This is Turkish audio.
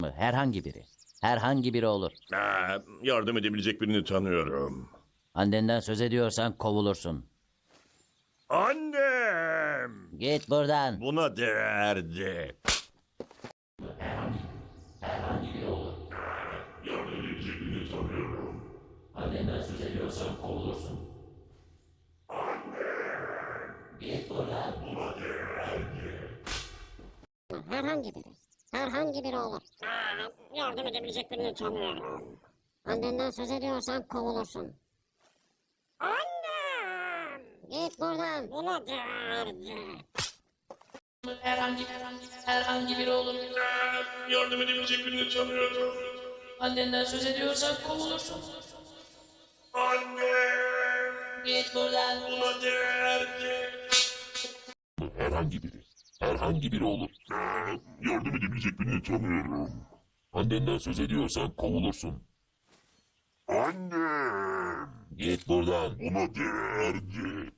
Herhangi biri. Herhangi biri olur. Yardım edebilecek birini tanıyorum. Annenden söz ediyorsan kovulursun. Annem! Git buradan. Buna değerdi. Annenden söz ediyorsan kovulursun. Git buradan. Herhangi biri. Herhangi biri olur. Yardım edebilecek birini tanıyorum. Annenden söz ediyorsan kovulursun. Annem! Git buradan. Buna değerdi. Herhangi biri olur. Yardım edebilecek birini tanıyorum. Annenden söz ediyorsan kovulursun. Annem! Git buradan. Buna değerdi. Herhangi biri olur. Yardım edebilecek birini tanıyorum. Annenden söz ediyorsan kovulursun. Annem! Git buradan. Buna değerdi.